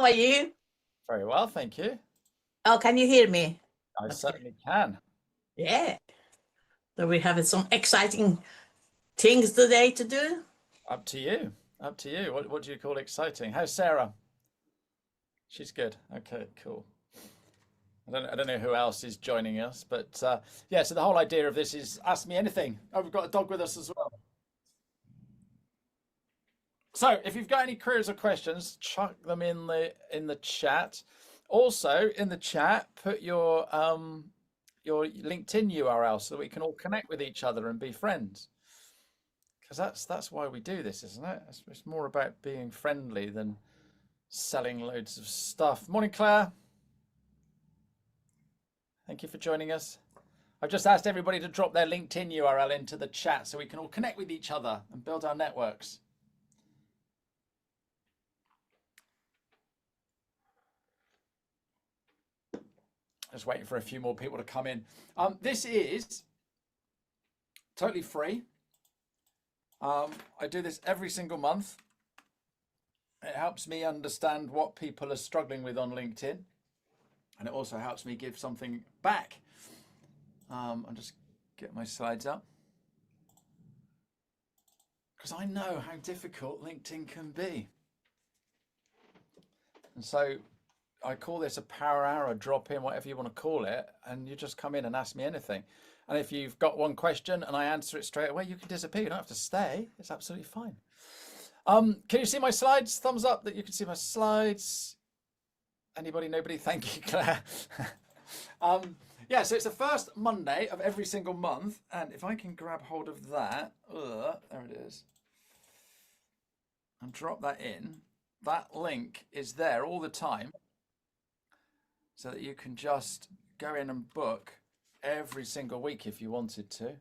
are you? Very well, thank you. Oh, can you hear me? I Okay. certainly can. Yeah. So we have some exciting things today to do. Up to you. Up to you. What do you call exciting? How's Sarah? She's good. Okay, cool. I don't know who else is joining us, but yeah. So the whole idea of this is ask me anything. Oh, we've got a dog with us as well. So if you've got any queries or questions, chuck them in the chat. Also in the chat, put your LinkedIn URL so that we can all connect with each other and be friends. Because that's why we do this, isn't it? It's more about being friendly than selling loads of stuff. Morning, Claire. Thank you for joining us. I've just asked everybody to drop their LinkedIn URL into the chat so we can all connect with each other and build our networks. Just waiting for a few more people to come in. This is totally free. I do this every single month. It helps me understand what people are struggling with on LinkedIn. And it also helps me give something back. I'll just get my slides up. Because I know how difficult LinkedIn can be. And so I call this a power hour, drop in, whatever you want to call it. And you just come in and ask me anything. And if you've got one question and I answer it straight away, you can disappear. You don't have to stay. It's absolutely fine. Can you see my slides? Thumbs up that you can see my slides. Anybody? Nobody? Thank you, Claire. Yeah, so it's the first Monday of every single month. And if I can grab hold of that, there it is, and drop that in, that link is there all the time so that you can just go in and book every single week if you wanted to.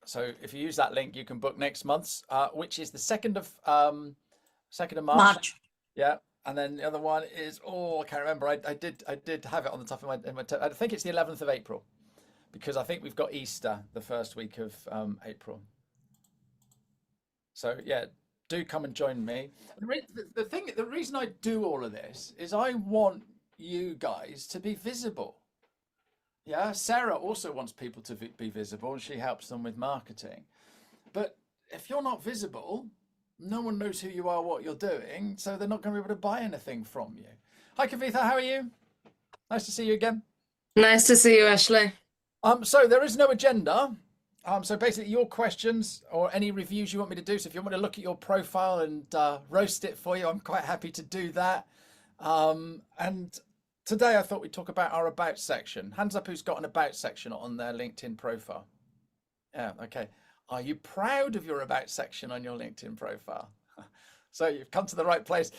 So if you use that link, you can book next month's, which is the 2nd of March. Yeah. And then the other one is, I can't remember. I did have it on the top of my I think it's the 11th of April, because I think we've got Easter the first week of April. So yeah, do come and join me. The reason I do all of this is I want you guys to be visible. Yeah, Sarah also wants people to be visible, and she helps them with marketing. But if you're not visible, no one knows who you are, what you're doing, so they're not going to be able to buy anything from you. Hi, Kavitha, how are you? Nice to see you again. Nice to see you, Ashley. So there is no agenda. So basically your questions or any reviews you want me to do. So if you want me to look at your profile and roast it for you, I'm quite happy to do that. And today I thought we'd talk about our about section. Hands up who's got an about section on their LinkedIn profile. Yeah, okay. Are you proud of your about section on your LinkedIn profile? So you've come to the right place.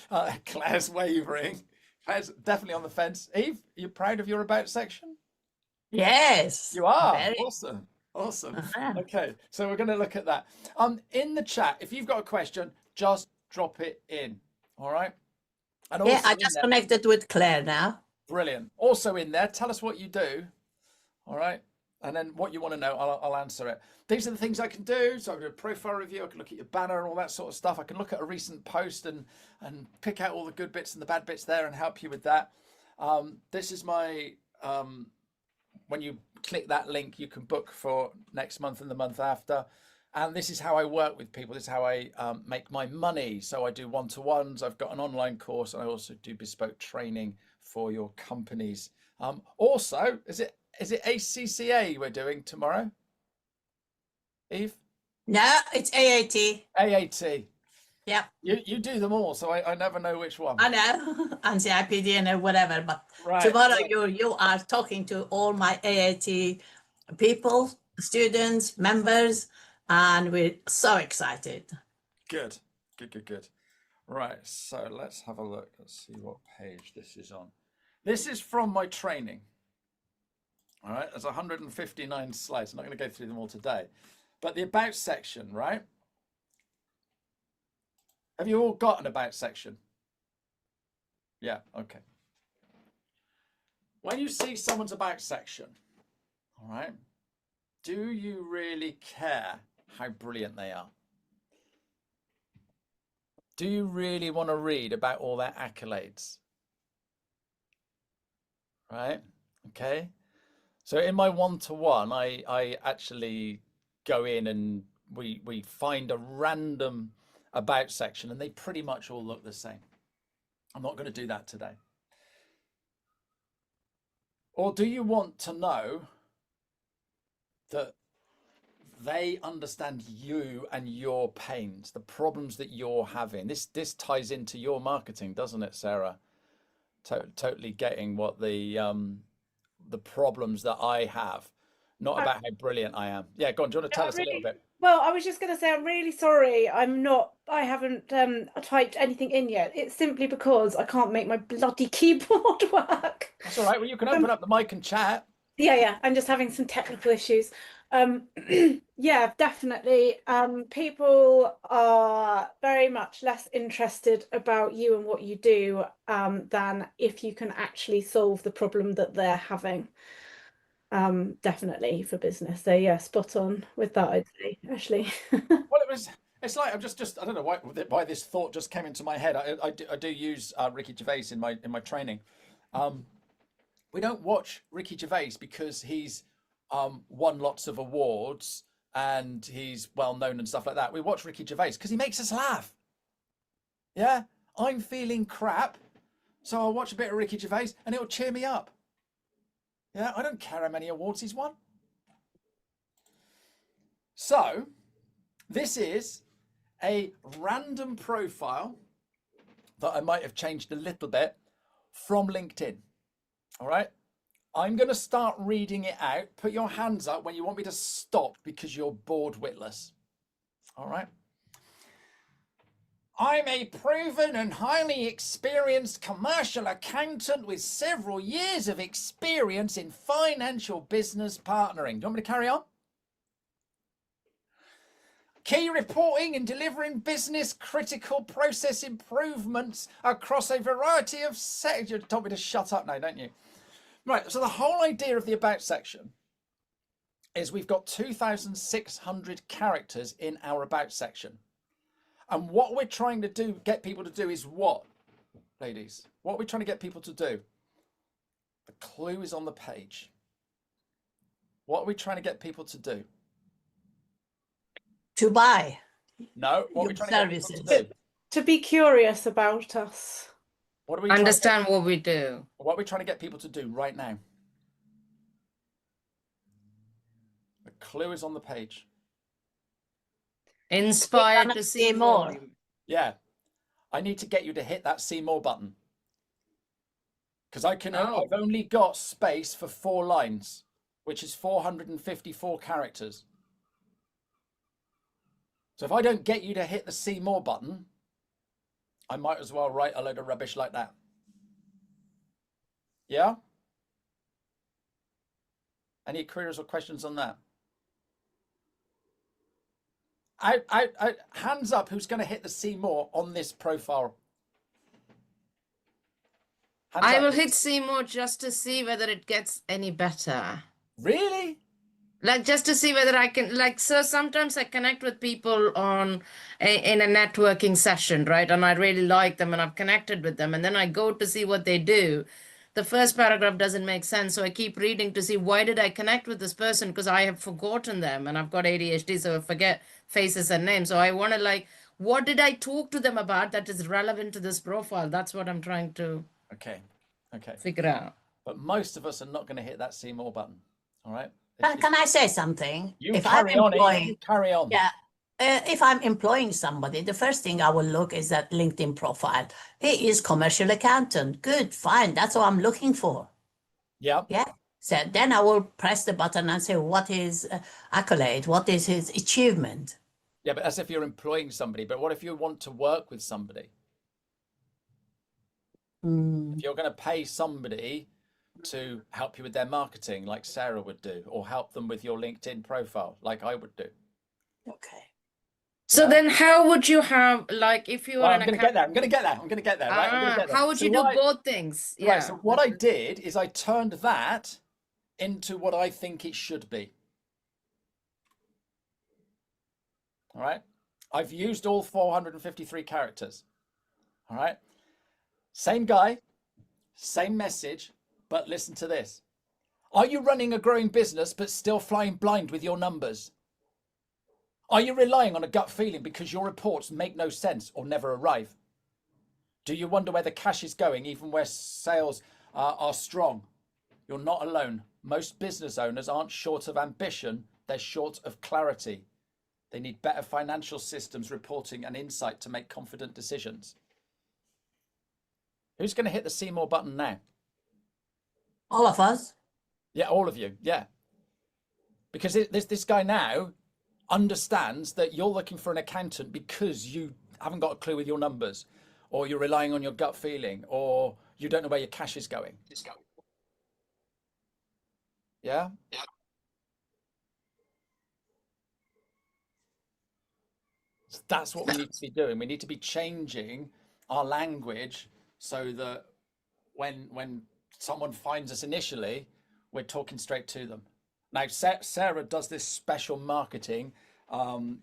Claire's wavering. Claire's definitely on the fence. Eve, are you proud of your about section? Yes. You are. Very. Awesome. Okay, so we're going to look at that. In the chat, if you've got a question, just drop it in. All right. And yeah, I just connected with Claire now. Brilliant. Also in there, tell us what you do. All right. And then what you want to know, I'll answer it. These are the things I can do. So I can do a profile review. I can look at your banner and all that sort of stuff. I can look at a recent post and pick out all the good bits and the bad bits there and help you with that. This is my, when you click that link, you can book for next month and the month after. And this is how I work with people. This is how I make my money. So I do one-to-ones. I've got an online course, and I also do bespoke training for your companies. Also, is it ACCA we're doing tomorrow? Eve? No, it's AAT. AAT. Yeah. You do them all, so I never know which one. I know, and CIPD and whatever, but tomorrow you are talking to all my AAT people, students, members, and we're so excited. Good. Right, so let's have a look. Let's see what page this is on. This is from my training. All right, there's 159 slides. I'm not going to go through them all today. But the about section, right? Have you all got an about section? Yeah, okay. When you see someone's about section, all right, do you really care how brilliant they are? do you really want to read about all their accolades? Right? Okay. So in my one-to-one, I actually go in and we find a random about section, and they pretty much all look the same. I'm not going to do that today. Or do you want to know that they understand you and your pains, the problems that you're having? This ties into your marketing, doesn't it, Sarah? Totally getting what the problems that I have, not about how brilliant I am. Yeah, go on. Do you want to tell us a little bit? Well, I was just going to say, I'm really sorry. I haven't typed anything in yet. It's simply because I can't make my bloody keyboard work. That's all right. Well, you can open up the mic and chat. Yeah. I'm just having some technical issues. Yeah, definitely. People are very much less interested about you and what you do than if you can actually solve the problem that they're having. Definitely for business. So yeah, spot on with that, I'd say, Ashley. Well, it's like I'm just I don't know why this thought just came into my head. I do use Ricky Gervais in my training. We don't watch Ricky Gervais because he's won lots of awards and he's well known and stuff like that. We watch Ricky Gervais because he makes us laugh. Yeah, I'm feeling crap, so I'll watch a bit of Ricky Gervais and it'll cheer me up. Yeah, I don't care how many awards he's won. So, this is a random profile that I might have changed a little bit from LinkedIn. All right. I'm going to start reading it out. Put your hands up when you want me to stop because you're bored witless. All right. I'm a proven and highly experienced commercial accountant with several years of experience in financial business partnering. Do you want me to carry on? Key reporting and delivering business critical process improvements across a variety of sectors. You told me to shut up now, don't you? Right, so the whole idea of the about section is we've got 2,600 characters in our about section. And what we're trying to get people to do is what, ladies? What we're trying to get people to do? The clue is on the page. What are we trying to get people to do? To buy. No, what are we trying to get people to do? To be curious about us. What are we Understand what we do. What are we trying to get people to do right now? The clue is on the page. Inspired to see more. Yeah. I need to get you to hit that see more button. Because I've only got space for 4 lines, which is 454 characters. So if I don't get you to hit the see more button, I might as well write a load of rubbish like that. Yeah? Any queries or questions on that? Hands up who's going to hit the see more on this profile. I will hit see more just to see whether it gets any better. Really? Like just to see whether I can, like, so sometimes I connect with people in a networking session, right? And I really like them and I've connected with them. And then I go to see what they do. The first paragraph doesn't make sense. So I keep reading to see why did I connect with this person? Because I have forgotten them and I've got ADHD, so I forget faces and names. So I want to what did I talk to them about that is relevant to this profile? That's what I'm trying to figure out. But most of us are not going to hit that see more button. All right. Can I say something? You carry on. Yeah. If I'm employing somebody, the first thing I will look is that LinkedIn profile. He is commercial accountant. Good, fine. That's what I'm looking for. Yeah. Yeah. So then I will press the button and say, what is accolade? What is his achievement? Yeah, but that's if you're employing somebody. But what if you want to work with somebody? If you're going to pay somebody to help you with their marketing, like Sarah would do, or help them with your LinkedIn profile, like I would do. Okay. So then how would you have, like, if you are I'm going to get there. I'm going to get there. Right? How would you do both things? Yeah. Right, so what I did is I turned that into what I think it should be. All right. I've used all 453 characters. All right. Same guy, same message, but listen to this. Are you running a growing business but still flying blind with your numbers? Are you relying on a gut feeling because your reports make no sense or never arrive? Do you wonder where the cash is going even where sales are strong? You're not alone. Most business owners aren't short of ambition, they're short of clarity. They need better financial systems, reporting and insight to make confident decisions. Who's going to hit the see more button now? All of us. Yeah, all of you. Yeah. Because this guy now understands that you're looking for an accountant because you haven't got a clue with your numbers, or you're relying on your gut feeling, or you don't know where your cash is going. Yeah? Yeah. So that's what we need to be doing. We need to be changing our language so that when someone finds us initially, we're talking straight to them. Now, Sarah does this special marketing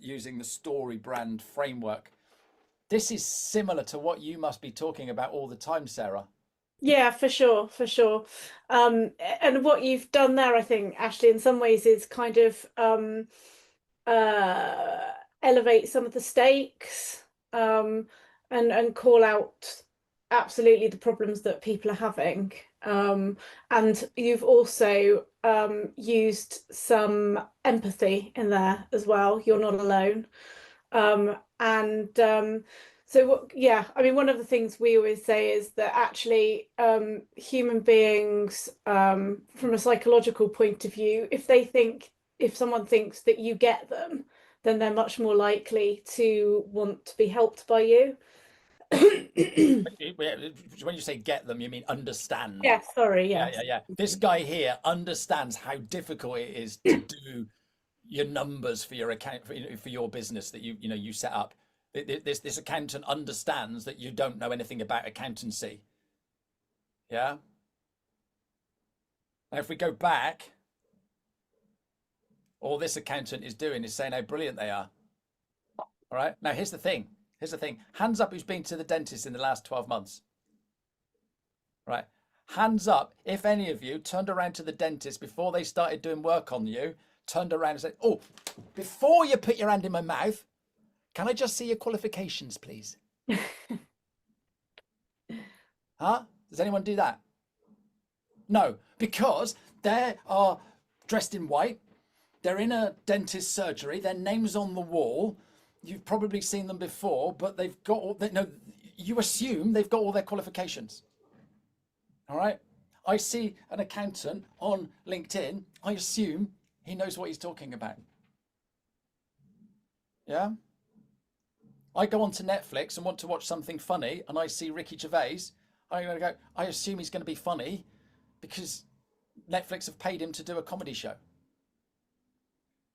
using the story brand framework. This is similar to what you must be talking about all the time, Sarah. Yeah, for sure, for sure. And what you've done there, I think, Ashley, in some ways is kind of elevate some of the stakes, and call out absolutely the problems that people are having. And you've also used some empathy in there as well. You're not alone. So yeah, I mean, one of the things we always say is that actually human beings, from a psychological point of view, if someone thinks that you get them, then they're much more likely to want to be helped by you. When you say get them, you mean understand. Yeah, sorry, yes. Yeah. This guy here understands how difficult it is to do your numbers for your account for your business that you set up. This accountant understands that you don't know anything about accountancy. Yeah. Now, if we go back, all this accountant is doing is saying how brilliant they are. All right. Now, here's the thing. Hands up who's been to the dentist in the last 12 months. Right. Hands up if any of you turned around to the dentist before they started doing work on you, turned around and said, "Oh, before you put your hand in my mouth, can I just see your qualifications, please?" Huh? Does anyone do that? No, because they are dressed in white. They're in a dentist surgery. Their name's on the wall. You've probably seen them before, but they've got all you assume they've got all their qualifications. All right. I see an accountant on LinkedIn. I assume he knows what he's talking about. Yeah. I go onto Netflix and want to watch something funny, and I see Ricky Gervais. I'm going to go, I assume he's going to be funny because Netflix have paid him to do a comedy show.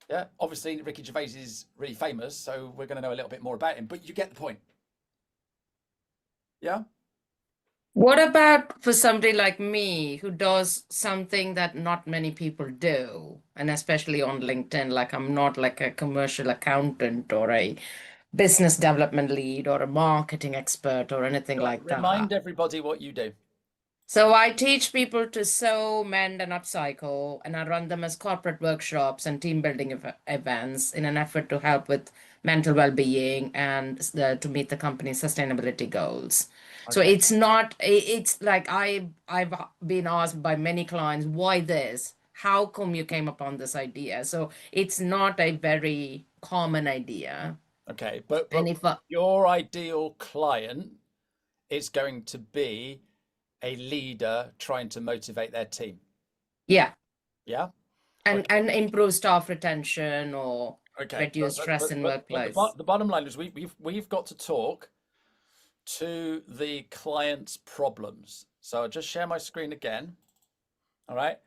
Yeah, obviously Ricky Gervais is really famous, so we're going to know a little bit more about him, but you get the point. Yeah. What about for somebody like me who does something that not many people do, and especially on LinkedIn, like I'm not like a commercial accountant or a business development lead or a marketing expert or anything like that. Remind everybody what you do. So I teach people to sew, mend, and upcycle, and I run them as corporate workshops and team building events in an effort to help with mental well-being and to meet the company's sustainability goals. Okay. So it's like I've been asked by many clients, why this? How come you came upon this idea? So it's not a very common idea. Okay, but if your ideal client is going to be a leader trying to motivate their team. Yeah. Yeah. And improve staff retention or reduce stress in workplace. The bottom line is we've got to talk to the client's problems. So I'll just share my screen again. All right.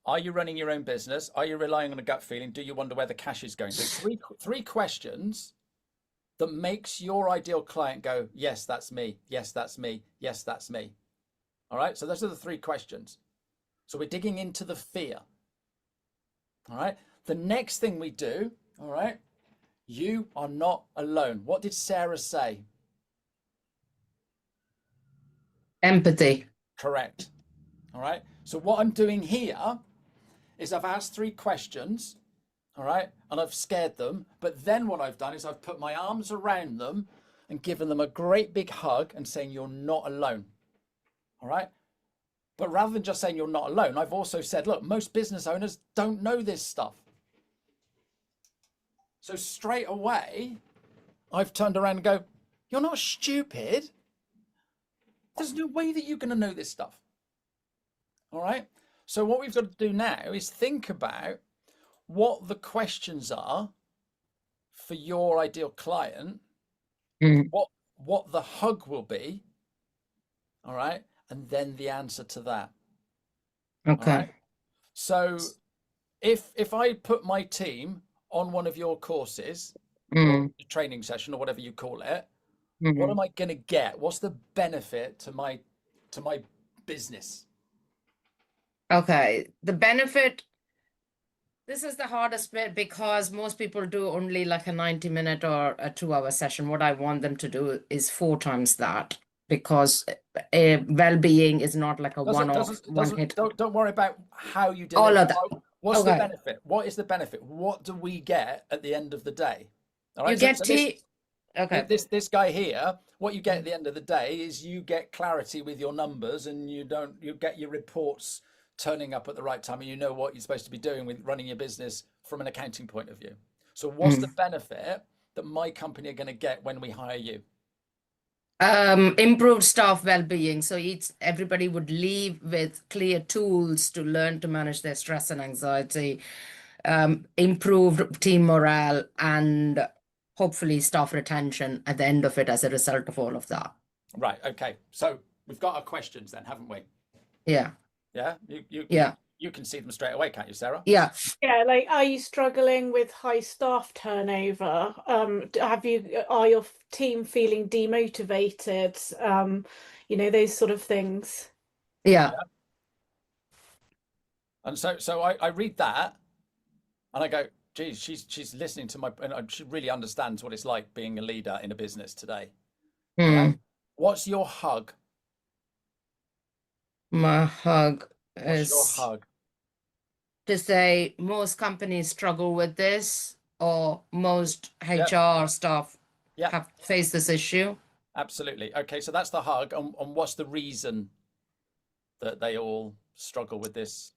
Are you running your own business? Are you relying on a gut feeling? Do you wonder where the cash is going? So three questions that makes your ideal client go, yes, that's me. Yes, that's me. Yes, that's me. All right. So those are the three questions. So we're digging into the fear. All right. The next thing we do, all right, you are not alone. What did Sarah say? Empathy. Correct. All right. So what I'm doing here is I've asked 3 questions, all right, and I've scared them. But then what I've done is I've put my arms around them and given them a great big hug and saying, you're not alone. All right. But rather than just saying you're not alone, I've also said, look, most business owners don't know this stuff. So straight away, I've turned around and go, you're not stupid. There's no way that you're going to know this stuff. All right. So what we've got to do now is think about what the questions are for your ideal client, what the hug will be. All right. And then the answer to that. Okay. All right. So if I put my team on one of your courses, or a training session or whatever you call it, what am I going to get? What's the benefit to my business? Okay. The benefit, this is the hardest bit because most people do only like a 90-minute or a 2-hour session. What I want them to do is 4 times that, because well-being is not like a one-off, one hit. Don't worry about how you deliver. All of that. What's the benefit? What is the benefit? What do we get at the end of the day? All right. You get tea. Okay. This guy here, what you get at the end of the day is you get clarity with your numbers, and you get your reports turning up at the right time, and you know what you're supposed to be doing with running your business from an accounting point of view. So what's the benefit that my company are going to get when we hire you? Improved staff well-being. So everybody would leave with clear tools to learn to manage their stress and anxiety, improved team morale, and hopefully staff retention at the end of it as a result of all of that. Right. Okay. So we've got our questions then, haven't we? Yeah. Yeah. Yeah. You can see them straight away, can't you, Sarah? Yeah. Yeah, like, are you struggling with high staff turnover? Are your team feeling demotivated? Those sort of things. Yeah. And so I read that and I go, geez, she's listening to and she really understands what it's like being a leader in a business today. Right? What's your hug? My hug What's your hug? To say most companies struggle with this, or most HR staff have faced this issue. Absolutely. Okay, so that's the hug. And what's the reason that they all struggle with this?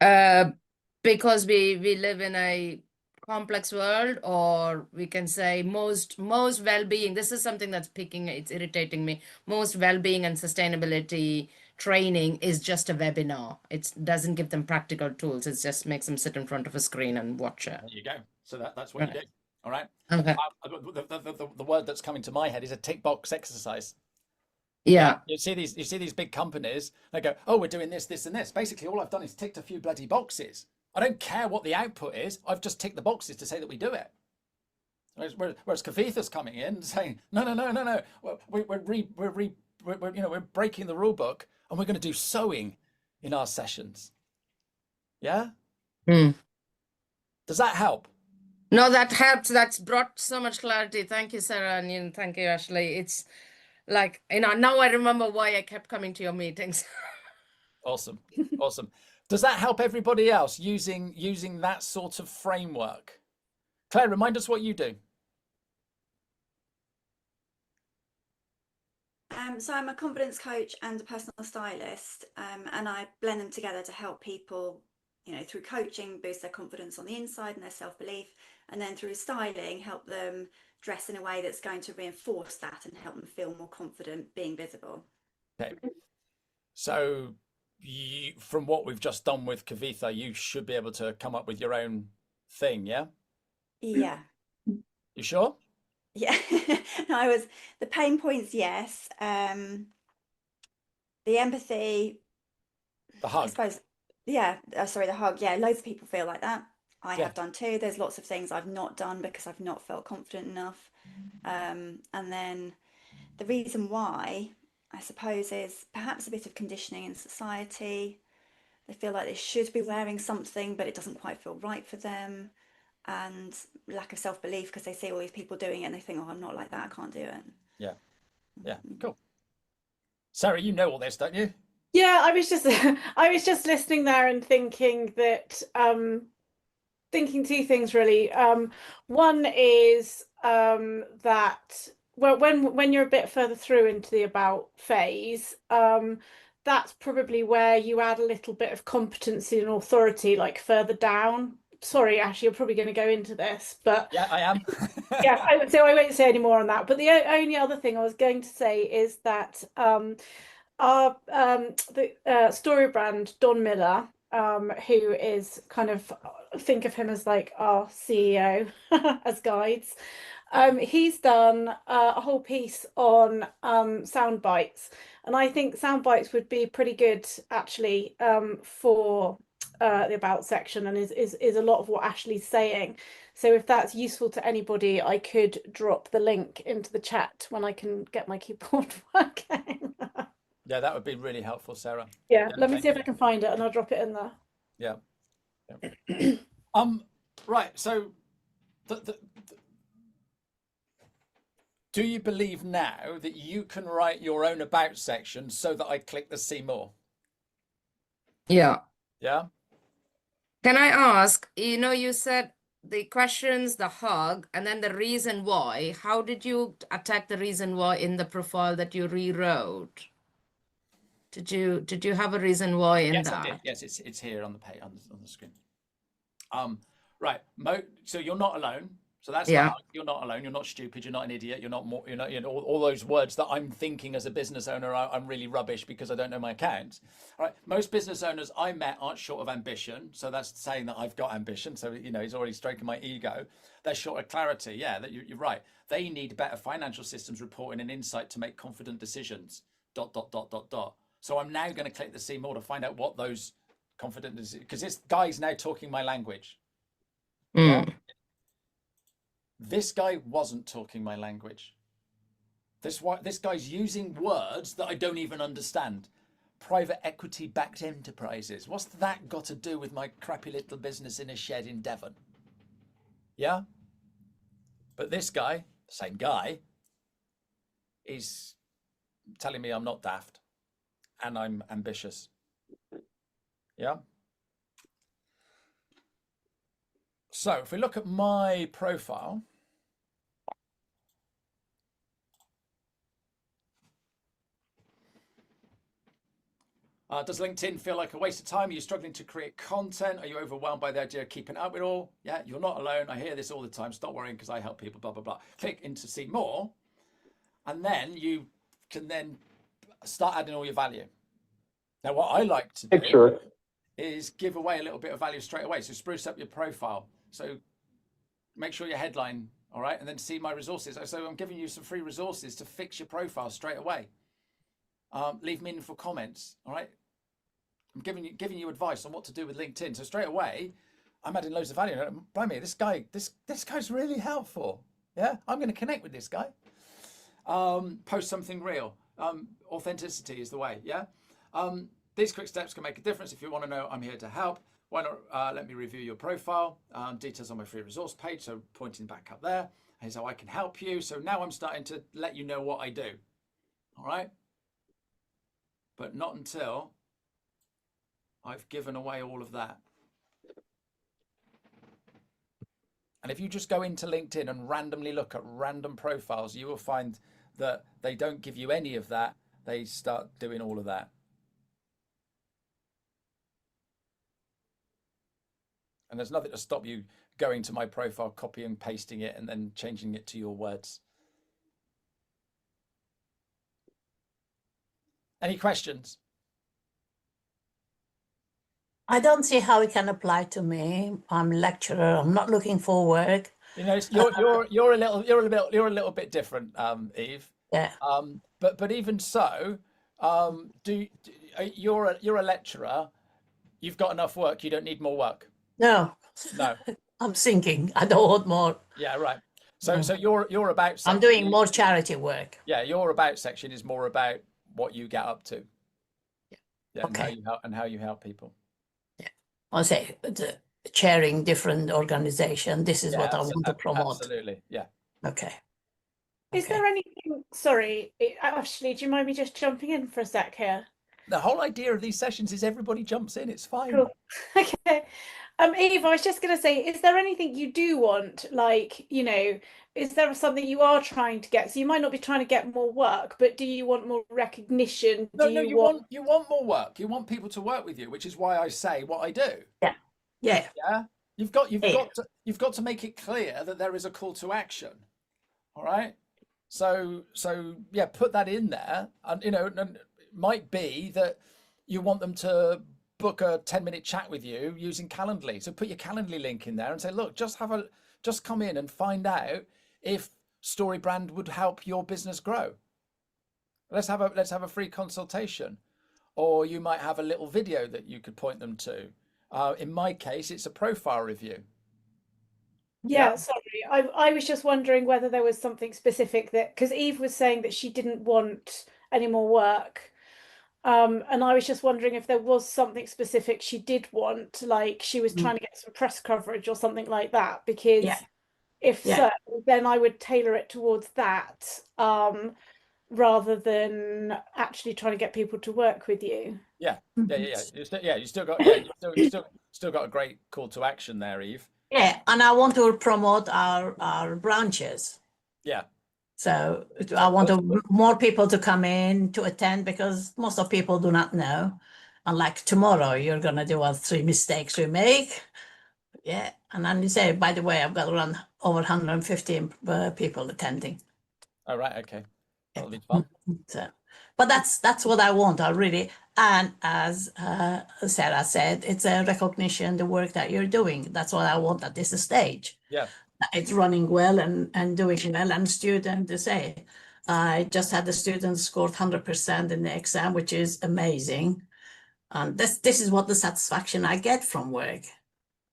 Because we live in a complex world, or we can say most well-being. This is something that's it's irritating me. Most well-being and sustainability training is just a webinar. It doesn't give them practical tools. It just makes them sit in front of a screen and watch it. There you go. So that's what you do. All right. Okay. The word that's coming to my head is a tick box exercise. Yeah. You see these big companies, they go, oh, we're doing this, this, and this. Basically, all I've done is ticked a few bloody boxes. I don't care what the output is. I've just ticked the boxes to say that we do it. Whereas Kavitha's coming in and saying, no. We're breaking the rule book, and we're going to do sewing in our sessions. Yeah. Does that help? No, that helps. That's brought so much clarity. Thank you, Sarah, and thank you, Ashley. It's like, now I remember why I kept coming to your meetings. Awesome. Does that help everybody else using that sort of framework? Claire, remind us what you do. So I'm a confidence coach and a personal stylist, and I blend them together to help people, through coaching, boost their confidence on the inside and their self-belief, and then through styling, help them dress in a way that's going to reinforce that and help them feel more confident being visible. Okay. So from what we've just done with Kavitha, you should be able to come up with your own thing, yeah? Yeah. You sure? Yeah. The pain points, yes. The empathy. The hug. I suppose, yeah. Sorry, the hug. Yeah, loads of people feel like that. I have done too. There's lots of things I've not done because I've not felt confident enough. And then the reason why, I suppose, is perhaps a bit of conditioning in society. They feel like they should be wearing something, but it doesn't quite feel right for them. And lack of self-belief because they see all these people doing it and they think, oh, I'm not like that, I can't do it. Yeah. Cool. Sarah, you know all this, don't you? Yeah, I was just I was just listening there and thinking that thinking two things really. One is that well, when you're a bit further through into the about phase, that's probably where you add a little bit of competency and authority, like further down. Sorry, Ashley, you're probably going to go into this, but Yeah, I am. yeah, so I won't say any more on that. But the only other thing I was going to say is that our the story brand Don Miller, who is kind of, think of him as like our CEO as guides. He's done a whole piece on sound bites, and I think sound bites would be pretty good actually for the about section, and is a lot of what Ashley's saying. So if that's useful to anybody, I could drop the link into the chat when I can get my keyboard working. Yeah, that would be really helpful, Sarah. Yeah, let me see if I can find it and I'll drop it in there. Yeah. Right. So, do you believe now that you can write your own about section so that I click the see more? Yeah. Yeah. Can I ask, you said the questions, the hug, and then the reason why. How did you attack the reason why in the profile that you rewrote? Did you have a reason why in Yes, that? I did. Yes, it's here on the page on the screen. Right. So you're not alone. So that's Yeah. you're not alone. You're not stupid. You're not an idiot. You're not more. All those words that I'm thinking as a business owner. I'm really rubbish because I don't know my accounts. All right. Most business owners I met aren't short of ambition. So that's saying that I've got ambition. So he's already stroking my ego. They're short of clarity. Yeah, that you're right. They need better financial systems reporting and insight to make confident decisions. ... So I'm now going to click the see more to find out what those confident decisions, because this guy's now talking my language. Yeah. This guy wasn't talking my language. This guy's using words that I don't even understand. Private equity backed enterprises. What's that got to do with my crappy little business in a shed in Devon? Yeah. But this guy, the same guy, is telling me I'm not daft and I'm ambitious. Yeah. So if we look at my profile, does LinkedIn feel like a waste of time? Are you struggling to create content? Are you overwhelmed by the idea of keeping up with it all? Yeah, you're not alone. I hear this all the time. Stop worrying because I help people, blah, blah, blah. Click into see more. And then you can then start adding all your value. Now, what I like to do is give away a little bit of value straight away. So spruce up your profile. So make sure your headline, all right, and then see my resources. So I'm giving you some free resources to fix your profile straight away. Leave meaningful comments, all right? I'm giving you advice on what to do with LinkedIn. So straight away, I'm adding loads of value. Blimey, this guy's really helpful. Yeah, I'm going to connect with this guy. Post something real. Authenticity is the way. Yeah. These quick steps can make a difference. If you want to know, I'm here to help. Why not let me review your profile? Details on my free resource page. So pointing back up there. Here's how I can help you. So now I'm starting to let you know what I do. All right. But not until I've given away all of that. And if you just go into LinkedIn and randomly look at random profiles, you will find that they don't give you any of that. They start doing all of that. And there's nothing to stop you going to my profile, copying and pasting it, and then changing it to your words. Any questions? I don't see how it can apply to me. I'm a lecturer. I'm not looking for work. You know, you're a little bit different, Eve. Yeah. But even so, you're a lecturer. You've got enough work. You don't need more work. No. No. I'm thinking. I don't want more. Yeah, right. So your about section, I'm doing more charity work. Yeah, your about section is more about what you get up to. Yeah. Okay. And how you help people. Yeah. I'll say chairing different organization. This is what I want to promote. Absolutely. Yeah. Okay. Is there anything, sorry, Ashley, do you mind me just jumping in for a sec here? The whole idea of these sessions is everybody jumps in. It's fine. Cool. Okay. Eve, I was just going to say, is there anything you do want? Like, you know, is there something you are trying to get? So you might not be trying to get more work, but do you want more recognition? No, Do no, you want you want more work. You want people to work with you, which is why I say what I do. Yeah. Yeah. Yeah. You've got to make it clear that there is a call to action. All right. So yeah, put that in there. And you know, it might be that you want them to book a 10-minute chat with you using Calendly. So put your Calendly link in there and say, look, just come in and find out if StoryBrand would help your business grow. Let's have a free consultation. Or you might have a little video that you could point them to. In my case, it's a profile review. Yeah, sorry. I was just wondering whether there was something specific that, because Eve was saying that she didn't want any more work. And I was just wondering if there was something specific she did want, like she was trying to get some press coverage or something like that, because if so, then I would tailor it towards that, rather than actually trying to get people to work with you. Yeah. You still got a great call to action there, Eve. Yeah, and I want to promote our branches. Yeah. So I want more people to come in to attend, because most of people do not know. And like tomorrow, you're going to do 3 mistakes we make. Yeah. And then you say, by the way, I've got around over 150 people attending. Oh, right. Okay. That'll be fun. So, but that's what I want. I really, and as Sarah said, it's a recognition, the work that you're doing. That's what I want at this stage. Yeah. It's running well and doing well. And student to say, I just had the students scored 100% in the exam, which is amazing. And this is what the satisfaction I get from work.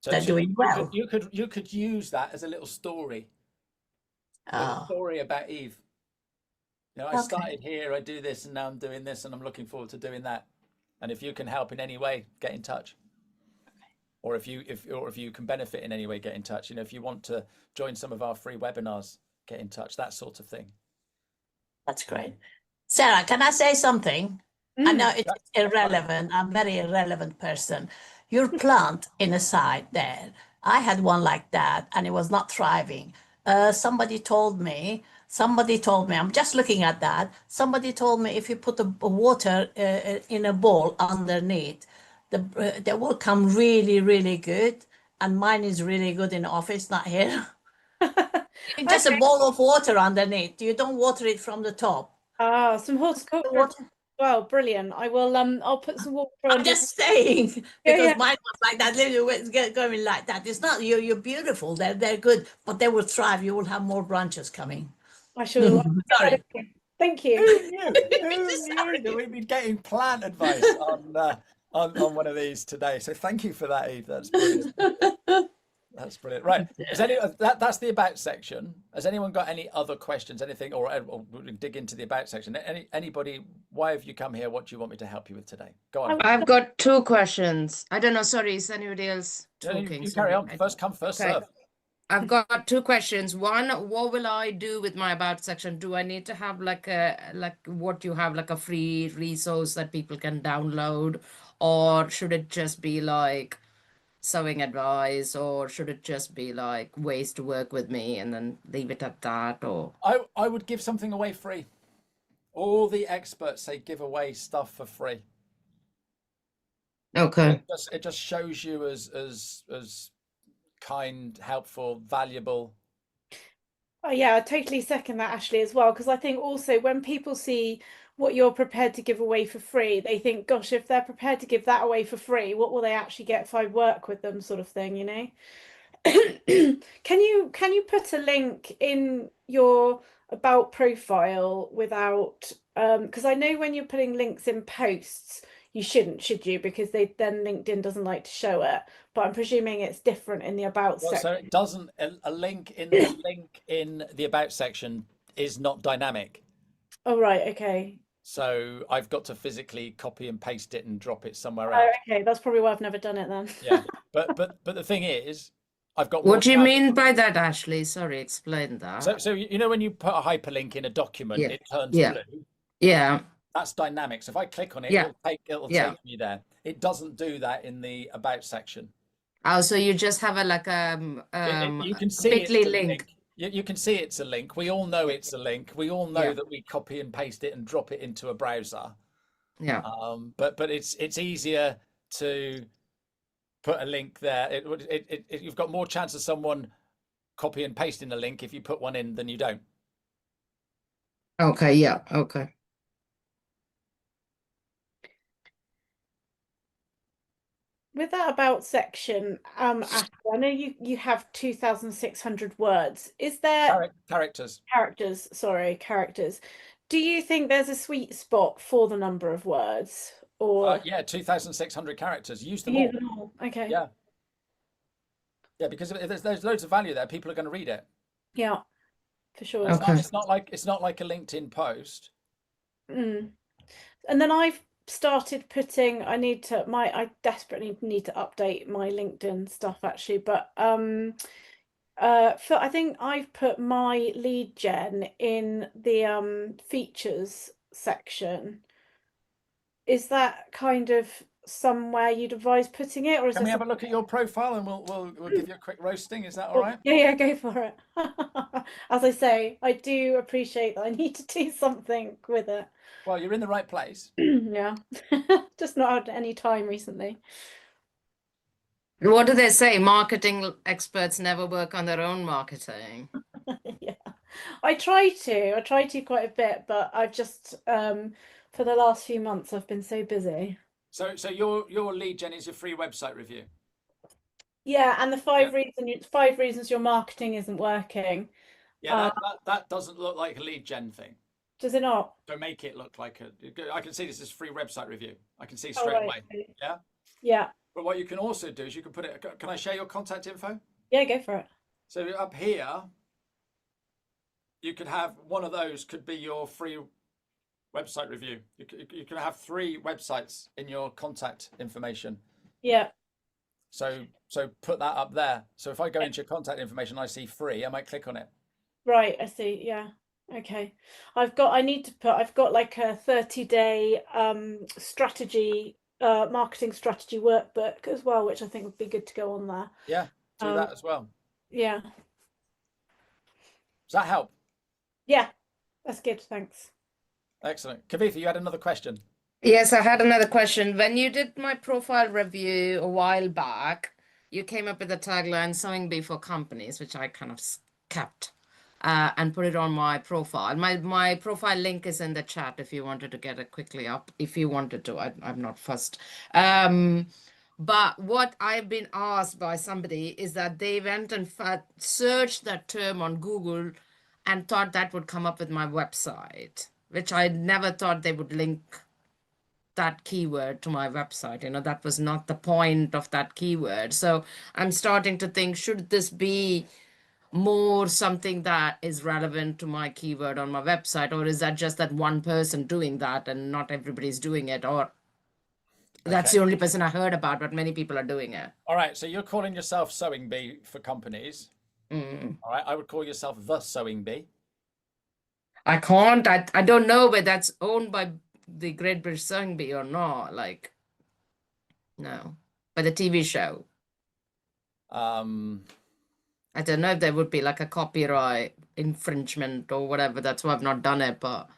So they're doing well. You could use that as a little story. A little story about Eve. You know, I started here, I do this, and now I'm doing this, and I'm looking forward to doing that. And if you can help in any way, get in touch. Or if you can benefit in any way, get in touch. You know, if you want to join some of our free webinars, get in touch. That sort of thing. That's great. Sarah, can I say something? I know it's irrelevant. I'm a very irrelevant person. Your plant in the side there, I had one like that, and it was not thriving. Somebody told me, I'm just looking at that. Somebody told me if you put the water in a bowl underneath, they will come really, really good. And mine is really good in the office, not here. Just a bowl of water underneath. You don't water it from the top. Some horticulture. Well, brilliant. I will. I'll put some water on. I'm just saying, because mine was like that. Literally going like that. It's not you're beautiful. They're good, but they will thrive. You will have more branches coming. I shall. Sorry. Thank you. Who knew that we'd be getting plant advice on one of these today? So thank you for that, Eve. That's brilliant. That's brilliant. Right. That's the about section. Has anyone got any other questions? Anything, or we'll dig into the about section? Anybody? Why have you come here? What do you want me to help you with today? Go on. I've got 2 questions. I don't know. Sorry, is anybody else talking? You carry on. First come, first serve. I've got 2 questions. One, what will I do with my about section? Do I need to have like what you have, like a free resource that people can download, or should it just be like sewing advice, or should it just be like ways to work with me and then leave it at that? Or I would give something away free. All the experts say give away stuff for free. Okay. It just shows you as kind, helpful, valuable. Oh yeah, I totally second that, Ashley, as well, because I think also when people see what you're prepared to give away for free, they think, gosh, if they're prepared to give that away for free, what will they actually get if I work with them, sort of thing, you know? Can you put a link in your about profile without because I know when you're putting links in posts, you shouldn't, should you? Because then LinkedIn doesn't like to show it, but I'm presuming it's different in the about section. So it doesn't, a link in the about section is not dynamic. Oh right, okay. So I've got to physically copy and paste it and drop it somewhere else. Oh, okay, that's probably why I've never done it then. Yeah, but the thing is, I've got What do you more mean by that, Ashley? Sorry, explain that. So you know when you put a hyperlink in a document, Yeah. it turns Yeah. blue. Yeah. That's dynamic. So if I click on it, Yeah. it'll Yeah. take me there. It doesn't do that in the about section. Oh, so you just have a You can a see bit.ly it's a link. link. You can see it's a link. We all know it's a link. We all know Yeah. that we copy and paste it and drop it into a browser. Yeah. But it's easier to put a link there. You've got more chance of someone copy and pasting a link if you put one in than you don't. Okay. Yeah. Okay. With that about section, Ashley, I know you have 2,600 words. Is there Characters. Characters. Do you think there's a sweet spot for the number of words, or Yeah, 2,600 characters. Use them use all. them all? Okay. Yeah. Yeah, because if there's loads of value there, people are going to read it. Yeah, for sure. Okay. It's not like a LinkedIn post. And then I've started putting, I desperately need to update my LinkedIn stuff actually, but I think I've put my lead gen in the features section. Is that kind of somewhere you'd advise putting it, or is Can we there have a look at your profile and we'll give you a quick roasting? Is that all right? Yeah, go for it. As I say, I do appreciate that I need to do something with it. Well, you're in the right place. Yeah, just not had any time recently. What do they say? Marketing experts never work on their own marketing. Yeah, I try to quite a bit, but I've just for the last few months I've been so busy. So your lead gen is your free website review. Yeah, and the five reasons your marketing isn't working. Yeah, that doesn't look like a lead gen thing. Does it not? Don't make it look like I can see this is free website review. I can see Oh, straight right. away. Yeah. Yeah. But what you can also do is you can put it. Can I share your contact info? Yeah, go for it. So up here, you could have one of those could be your free website review. You can have 3 websites in your contact information. Yeah. So put that up there. So if I go into your contact information, I see free, I might click on it. Right, I see. Yeah. Okay. I've got like a 30-day strategy marketing strategy workbook as well, which I think would be good to go on there. Yeah, do that as well. Yeah. Does that help? Yeah, that's good. Thanks. Excellent. Kavitha, you had another question. Yes, I had another question. When you did my profile review a while back, you came up with the tagline "Sewing Bee for Companies," which I kind of kept and put it on my profile. My profile link is in the chat if you wanted to get it quickly up. If you wanted to, I'm not fussed. But what I've been asked by somebody is that they went and searched that term on Google and thought that would come up with my website, which I never thought they would link that keyword to my website. That was not the point of that keyword. So I'm starting to think, should this be more something that is relevant to my keyword on my website, or is that just that one person doing that and not everybody's doing it, or that's the only person I heard about, but many people are doing it? All right, so you're calling yourself Sewing Bee for Companies. All right, I would call yourself the Sewing Bee. I can't. I don't know whether that's owned by the Great British Sewing Bee or not. Like, no, by the TV show. I don't know if there would be like a copyright infringement or whatever. That's why I've not done it, but.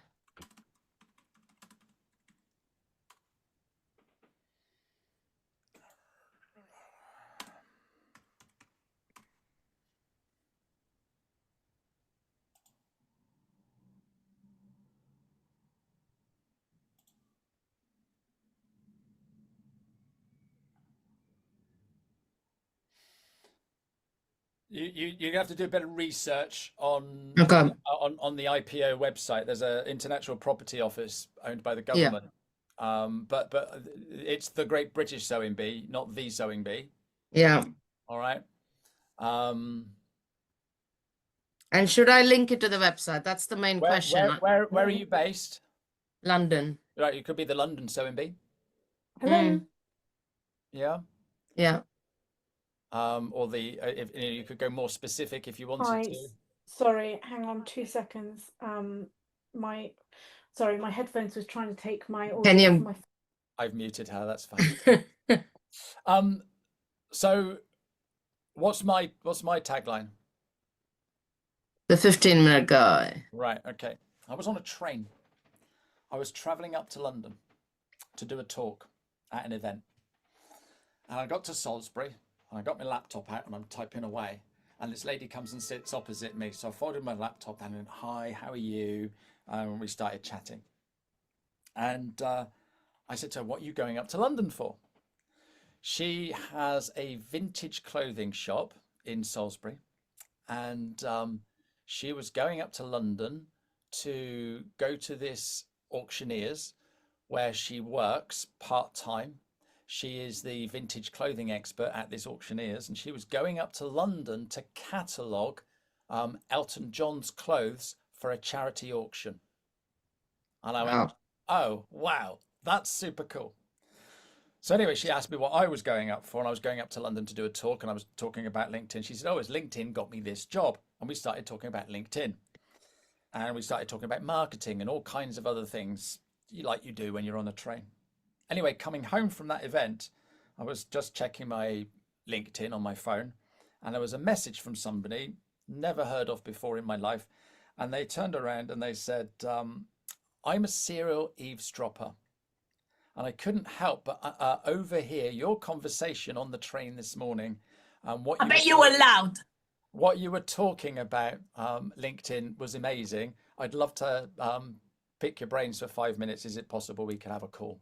You have to do a bit of research on Okay. on the IPO website. There's an intellectual property office owned by the government. But it's the Great British Sewing Bee, not the Sewing Bee. Yeah. All right. And should I link it to the website? That's the main question. Where are you based? London. Right, you could be the London Sewing Bee. Hello. Yeah. Yeah. or the if you could go more specific if you wanted to. Sorry, hang on 2 seconds. My headphones was trying to take my audio off my. I've muted her. That's fine. So what's my tagline? The 15-minute guy. Right. Okay. I was on a train. I was traveling up to London to do a talk at an event, and I got to Salisbury, and I got my laptop out, and I'm typing away, and this lady comes and sits opposite me. So I folded my laptop down and, "Hi, how are you?" And we started chatting, and I said to her, "What are you going up to London for?" She has a vintage clothing shop in Salisbury, and she was going up to London to go to this auctioneer's where she works part-time. She is the vintage clothing expert at this auctioneer's, and she was going up to London to catalogue Elton John's clothes for a charity auction. And I went, "Oh, wow, that's super cool." So anyway, she asked me what I was going up for, and I was going up to London to do a talk, and I was talking about LinkedIn. She said, "Oh, it's LinkedIn got me this job." And we started talking about LinkedIn, and we started talking about marketing and all kinds of other things like you do when you're on a train. Anyway, coming home from that event, I was just checking my LinkedIn on my phone, and there was a message from somebody never heard of before in my life. And they turned around and they said, "I'm a serial eavesdropper, and I couldn't help but overhear your conversation on the train this morning. What I bet you were loud. What you were talking about, LinkedIn, was amazing. I'd love to pick your brains for 5 minutes. Is it possible we could have a call?"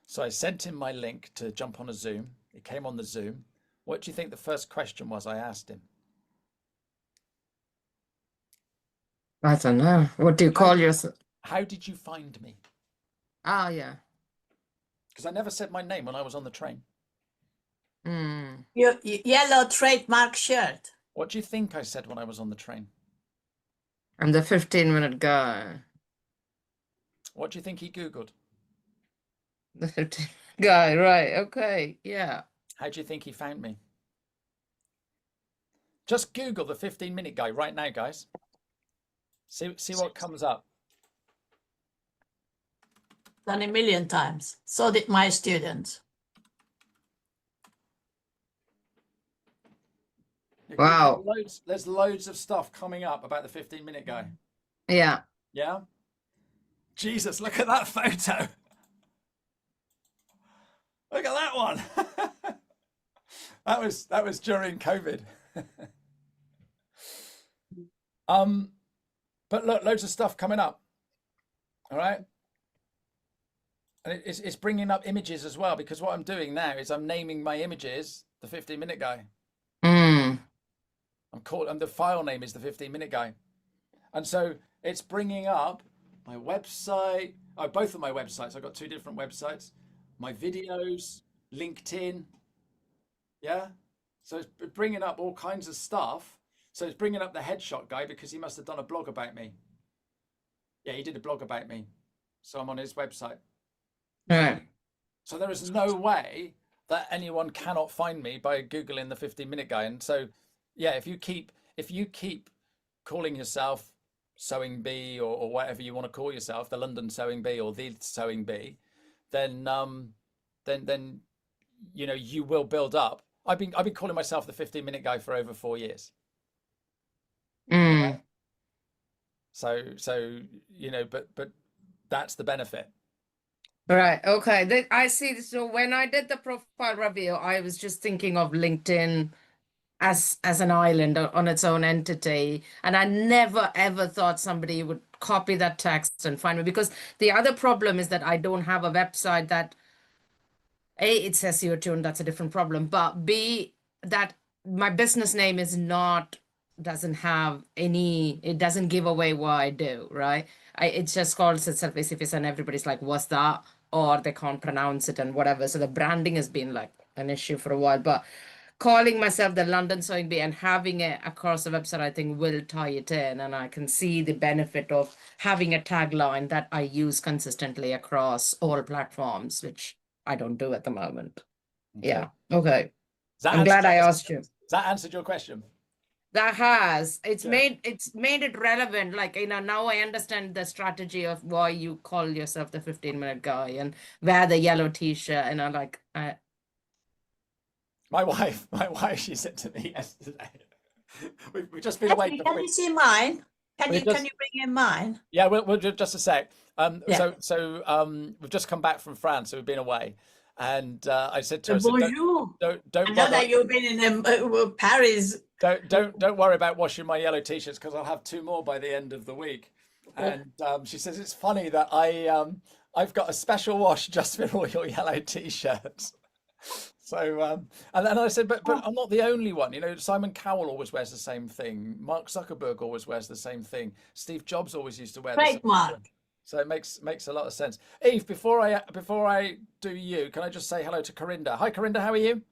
So I sent him my link to jump on a Zoom. He came on the Zoom. What do you think the first question was I asked him? I don't know. What do you call yourself? How did you find me? Oh, yeah. Because I never said my name when I was on the train. Your yellow trademark shirt. What do you think I said when I was on the train? I'm the 15-minute guy. What do you think he Googled? The 15-minute guy, right. Okay, yeah. How do you think he found me? Just Google the 15-minute guy right now, guys. See what comes up. Done a million times. So did my students. Wow. There's loads of stuff coming up about the 15-minute guy. Yeah. Yeah? Jesus, look at that photo. Look at that one. that was during COVID. But look, loads of stuff coming up. All right. And it's bringing up images as well, because what I'm doing now is I'm naming my images the 15-minute guy. And the file name is the 15-minute guy. And so it's bringing up my website, both of my websites. I've got 2 different websites, my videos, LinkedIn. Yeah. So it's bringing up all kinds of stuff. So it's bringing up the headshot guy because he must have done a blog about me. Yeah, he did a blog about me. So I'm on his website. Right. So there is no way that anyone cannot find me by Googling the 15-minute guy. And so, yeah, if you keep calling yourself Sewing Bee or whatever you want to call yourself, the London Sewing Bee or the Sewing Bee, then you know, you will build up. I've been calling myself the 15-minute guy for over 4 years. So you know, but that's the benefit. Right. Okay. I see. So when I did the profile review, I was just thinking of LinkedIn as an island on its own entity, and I never ever thought somebody would copy that text and find me, because the other problem is that I don't have a website that A, it's SEO tuned, that's a different problem, but B, that my business name is not, doesn't have any, it doesn't give away what I do, right? It just calls itself ACFS and everybody's like, what's that? Or they can't pronounce it and whatever. So the branding has been like an issue for a while, but calling myself the London Sewing Bee and having it across the website, I think will tie it in, and I can see the benefit of having a tagline that I use consistently across all platforms, which I don't do at the moment. Okay. Yeah. Okay. I'm glad I asked you. Has that answered your question? That has. It's made it relevant. Like, now I understand the strategy of why you call yourself the 15-minute guy and wear the yellow t-shirt. And I'm like, my wife, she said to me yesterday, we've just been away. Can you see mine? Can you bring in mine? Yeah, we'll just a sec. So we've just come back from France, so we've been away, and I said to her, Bonjour. don't I know that you've been in Paris. Don't worry about washing my yellow t-shirts because I'll have 2 more by the end of the week. And she says it's funny that I've got a special wash just for all your yellow t-shirts. So and then I said, but I'm not the only one. You know, Simon Cowell always wears the same thing. Mark Zuckerberg always wears the same thing. Steve Jobs always used to wear the same thing. So it makes a lot of sense. Eve, before I do you, can I just say hello to Corinda? Hi, Corinda. How are you?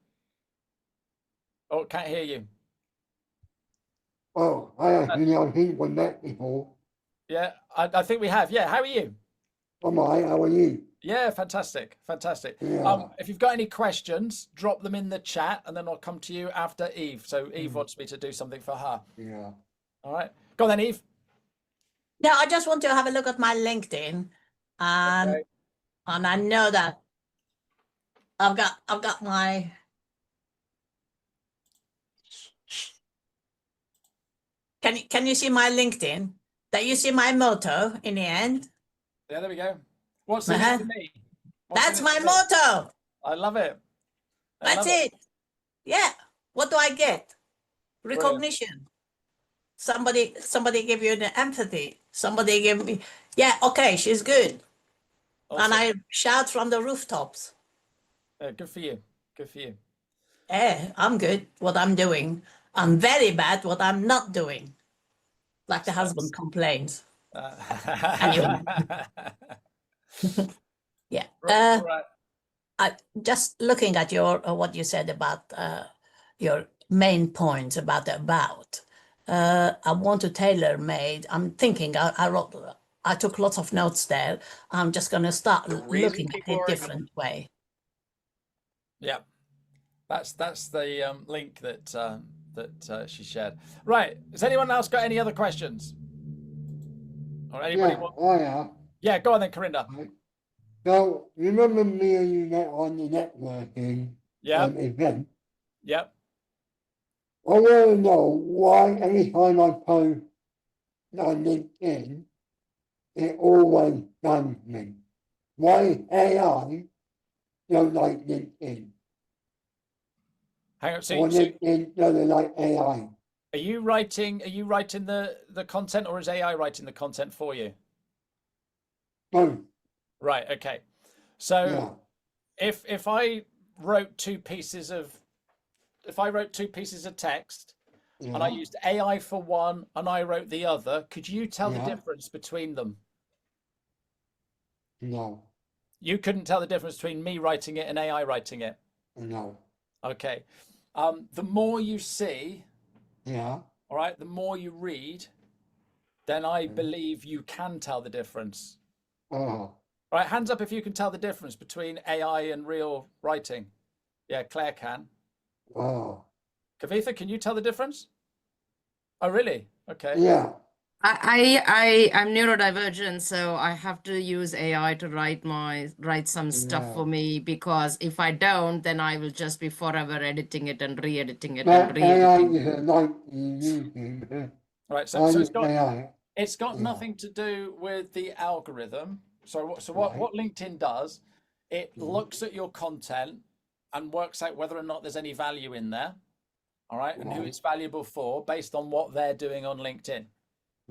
Oh, can't hear you. Oh, I think we met before. Yeah, I think we have. Yeah, how are you? I'm all right, how are you? Yeah, fantastic. Yeah. If you've got any questions, drop them in the chat and then I'll come to you after Eve. So Eve wants me to do something for her. Yeah. All right. Go on then, Eve. Yeah, I just want to have a look at my LinkedIn, and I know that I've got my. Can you see my LinkedIn? That you see my motto in the end? Yeah, there we go. What's in it for me? That's my motto. I love it. That's it. Yeah. What do I get? Recognition. Somebody give you the empathy. Somebody give me, yeah, okay, she's good. Awesome. And I shout from the rooftops. Good for you. Good for you. Yeah, I'm good what I'm doing. I'm very bad what I'm not doing. Like the husband complains. Anyway. Yeah. Right. Just looking at your what you said about your main points about the about. I want to tailor made. I'm thinking. I took lots of notes there. I'm just going to start looking at it a different way. Yeah, that's the link that she shared. Right. Has anyone else got any other questions? Or anybody? Yeah, go on then, Corinda. So remember me and you met on the networking event? Yep. I want to know why every time I post on LinkedIn, it always bans me. Why AI don't like LinkedIn? Hang on. So LinkedIn doesn't like AI. Are you writing the content, or is AI writing the content for you? Both. Right. Okay. So if I wrote 2 pieces of text and I used AI for one and I wrote the other, could you tell the difference between them? No. You couldn't tell the difference between me writing it and AI writing it? No. Okay. The more you see, all right, the more you read, then I believe you can tell the difference. All right, hands up if you can tell the difference between AI and real writing. Yeah, Claire can. Kavitha, can you tell the difference? Oh, really? Okay. Yeah. I'm neurodivergent, so I have to use AI to write some stuff for me, because if I don't, then I will just be forever editing it and re-editing it and re-editing it. Right, so it's got nothing to do with the algorithm. So what LinkedIn does, it looks at your content and works out whether or not there's any value in there. All right, and who it's valuable for based on what they're doing on LinkedIn.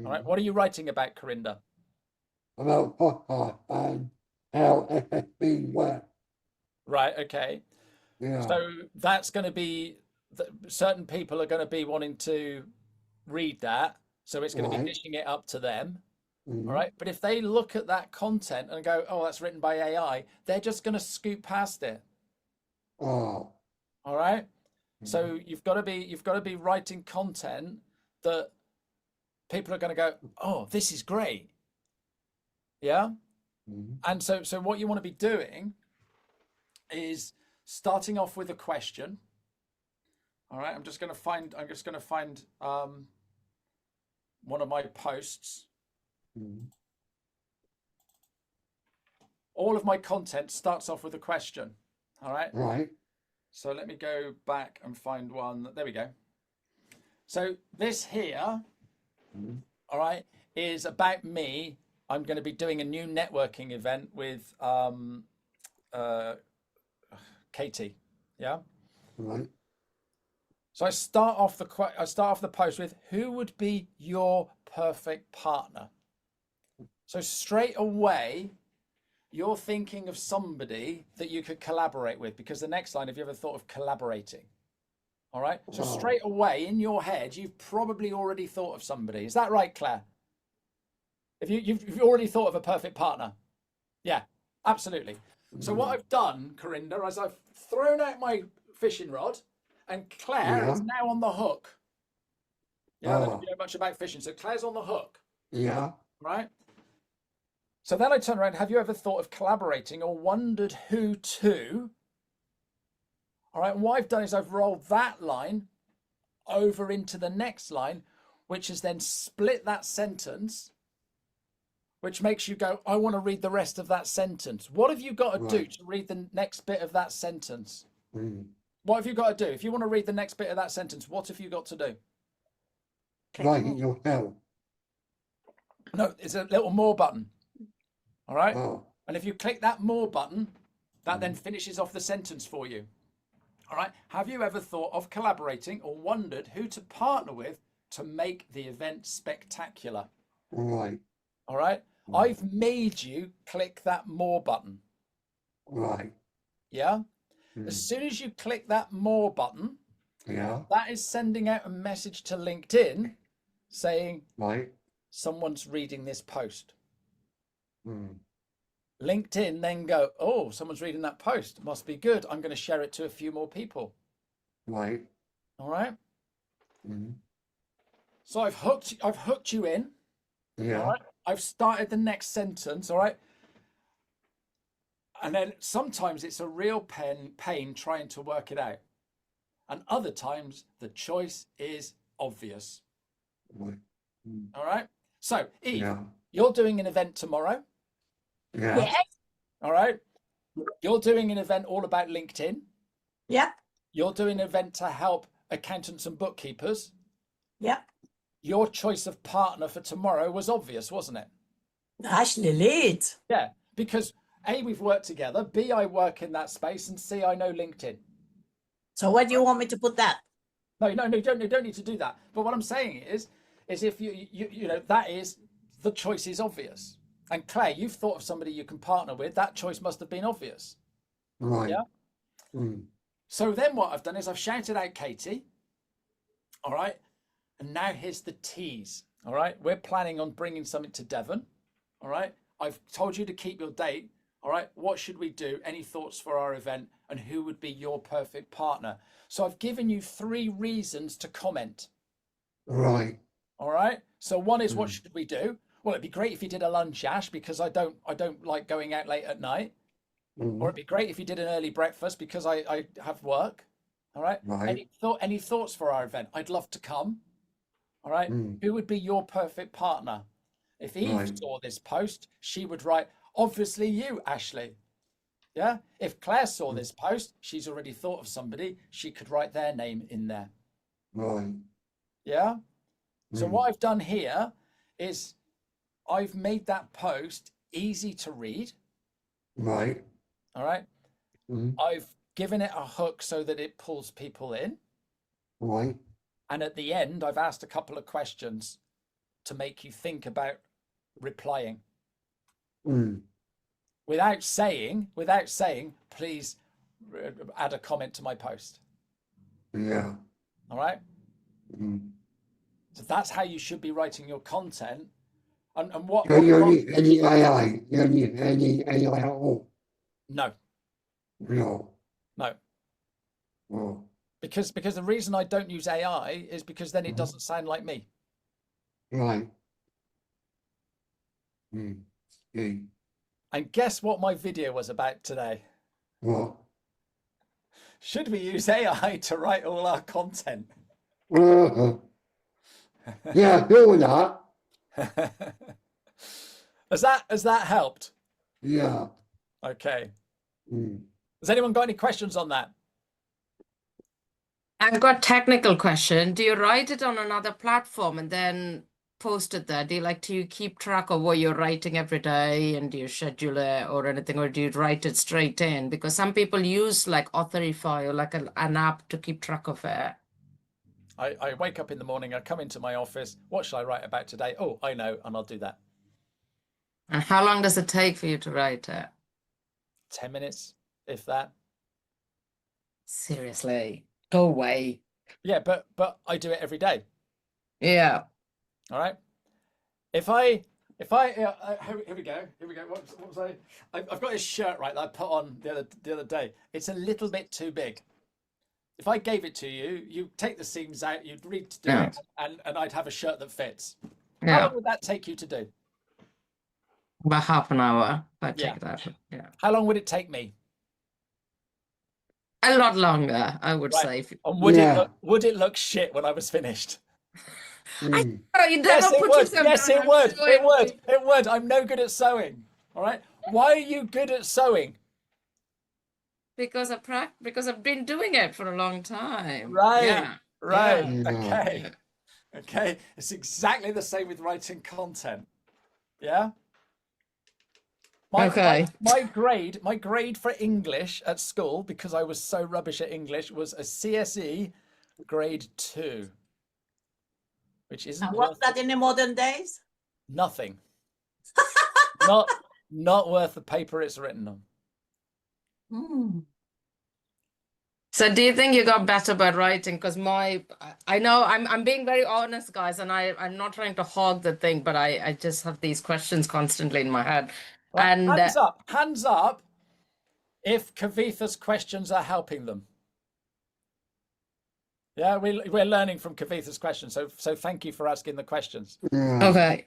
All right, what are you writing about, Corinda? About podcast and how FFB works. Right, okay. Yeah. So that's going to be, certain people are going to be wanting to read that. So it's going to be dishing it up to them. All right. But if they look at that content and go, oh, that's written by AI, they're just going to scoot past it. All right. So you've got to be writing content that people are going to go, oh, this is great. Yeah. And so what you want to be doing is starting off with a question. All right, I'm just going to find one of my posts. All of my content starts off with a question. All right. Right. So let me go back and find one. There we go. So this here, all right, is about me. I'm going to be doing a new networking event with Katie. Yeah. Right. So I start off the post with, who would be your perfect partner? So straight away, you're thinking of somebody that you could collaborate with, because the next line, have you ever thought of collaborating? All right. So straight away in your head, you've probably already thought of somebody. Is that right, Claire? If you've already thought of a perfect partner. Yeah, absolutely. So what I've done, Corinda, is I've thrown out my fishing rod, and Claire is now on the hook. Yeah, I don't know if you know much about fishing. So Claire's on the hook. Yeah. Right. So then I turn around. Have you ever thought of collaborating or wondered who to? All right. And what I've done is I've rolled that line over into the next line, which has then split that sentence, which makes you go, I want to read the rest of that sentence. What have you got to do to read the next bit of that sentence? What have you got to do? If you want to read the next bit of that sentence, what have you got to do? Right in your hell. No, it's a little more button. All right. Oh. And if you click that more button, that then finishes off the sentence for you. All right. Have you ever thought of collaborating or wondered who to partner with to make the event spectacular? Right. All right. I've made you click that more button. Right. Yeah. As soon as you click that more button, that is sending out a message to LinkedIn saying, someone's reading this post. LinkedIn then go, oh, someone's reading that post. Must be good. I'm going to share it to a few more people. Right. All right. So I've hooked you in. Yeah. All right? I've started the next sentence. All right. And then sometimes it's a real pain trying to work it out. And other times the choice is obvious. All right. So Eve, you're doing an event tomorrow. Yeah. All right. You're doing an event all about LinkedIn. Yeah. You're doing an event to help accountants and bookkeepers. Yeah. Your choice of partner for tomorrow was obvious, wasn't it? Actually, lead. Yeah, because A, we've worked together. B, I work in that space. And C, I know LinkedIn. So where do you want me to put that? No, you don't need to do that. But what I'm saying is if you know, that is, the choice is obvious. And Claire, you've thought of somebody you can partner with. That choice must have been obvious. Right. Yeah. So then what I've done is I've shouted out Katie. All right. And now here's the tease. All right. We're planning on bringing something to Devon. All right. I've told you to keep your date. All right. What should we do? Any thoughts for our event? And who would be your perfect partner? So I've given you 3 reasons to comment. Right. All right. So one is, what should we do? Well, it'd be great if you did a lunch, Ash, because I don't like going out late at night. Or it'd be great if you did an early breakfast because I have work. All right. Any thoughts for our event? I'd love to come. All right. Who would be your perfect partner? If Eve saw this post, she would write, obviously you, Ashley. Yeah. If Claire saw this post, she's already thought of somebody. She could write their name in there. Right. Yeah. So what I've done here is I've made that post easy to read. Right. All right. I've given it a hook so that it pulls people in. Right. And at the end, I've asked a couple of questions to make you think about replying. Without saying, please add a comment to my post. Yeah. All right. So that's how you should be writing your content. And what? You don't need any AI. You don't need any AI at all. No. No. No. Oh. Because the reason I don't use AI is because then it doesn't sound like me. Right. And guess what my video was about today? What? should we use AI to write all our content? Yeah, do that. Has that helped? Yeah. Okay. Mm. Has anyone got any questions on that? I've got technical question. Do you write it on another platform and then post it there? Do you like to keep track of what you're writing every day and do you schedule it or anything, or do you write it straight in? Because some people use like Authorify or like an app to keep track of it. I wake up in the morning, I come into my office. What shall I write about today? Oh, I know, and I'll do that. And how long does it take for you to write it? 10 minutes, if that. Seriously, go away. Yeah, but I do it every day. Yeah. All right. If I here we go. What was I've got this shirt, right, that I put on the other day. It's a little bit too big. If I gave it to you, you take the seams out, you'd read to do Yeah. it, and I'd have a shirt that fits. How Yeah. long would that take you to do? About half an hour. I Yeah. take that. Yeah. How long would it take me? A lot longer, I would Right. say. And Yeah. would it look shit when I was finished? Mm. Oh, you never Yes, it put would. yourself Yes, down. it I'm would. so It would. angry. It would. I'm no good at sewing. All right. Why are you good at sewing? Because I've been doing it for a long time. Right. Yeah. Right. Yeah. Okay. Yeah. Okay. It's exactly the same with writing content. Yeah. Okay. My grade for English at school, because I was so rubbish at English, was a CSE grade 2, which isn't And what's worth that in the modern days? nothing. Not worth the paper it's written on. Hmm. So do you think you got better by writing? Because I know I'm being very honest, guys, and I'm not trying to hog the thing, but I just have these questions constantly in my head. Right, And hands up if Kavitha's questions are helping them. Yeah, we're learning from Kavitha's questions, so thank you for asking the questions. Yeah. okay.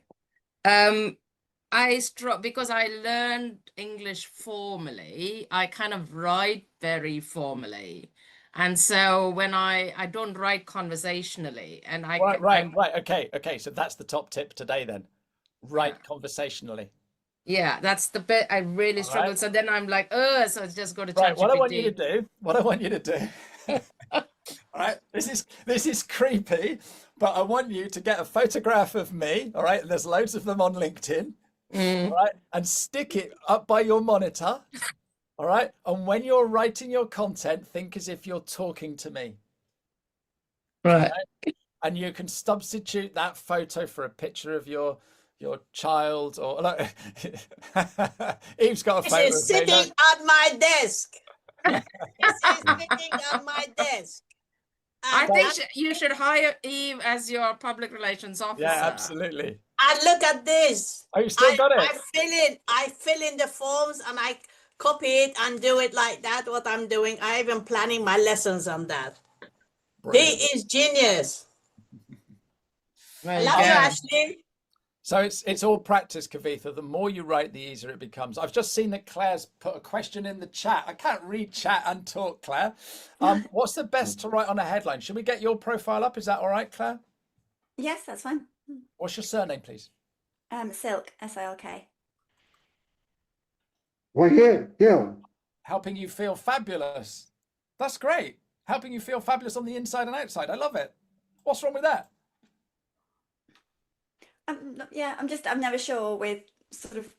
Because I learned English formally, I kind of write very formally. And so when I don't write conversationally, and Right. Okay. So that's the top tip today then. Write conversationally. yeah, that's the bit I really struggle. right. So then I'm like, oh, so it's just go to Right. What I want you to ChatGPT. do. What I want you to do. All right. This is creepy, but I want you to get a photograph of me. All right. And there's loads of them on LinkedIn. Mm, All right. And stick it up by your monitor. All right. And when you're writing your content, think as if you're talking to me. right. And you can substitute that photo for a picture of your child, or look, Eve's got a photo. This is sitting on my desk. This is sitting on my desk. I And, think you should hire Eve as your public relations officer. Yeah, absolutely. and look at this. Oh, you still got it. I fill in the forms and I copy it and do it like that. What I'm doing, I even planning my lessons on that. Brilliant. He is genius. There I you love you, go. Ashley. So it's all practice, Kavitha. The more you write, the easier it becomes. I've just seen that Claire's put a question in the chat. I can't read chat and talk, Claire. What's the best to write on a headline? Should we get your profile up? Is that all right, Claire? Yes, that's fine. What's your surname, please? Silk, S-I-L-K. Well, yeah. Helping you feel fabulous. That's great. Helping you feel fabulous on the inside and outside. I love it. What's wrong with that? Yeah, I'm never sure with sort of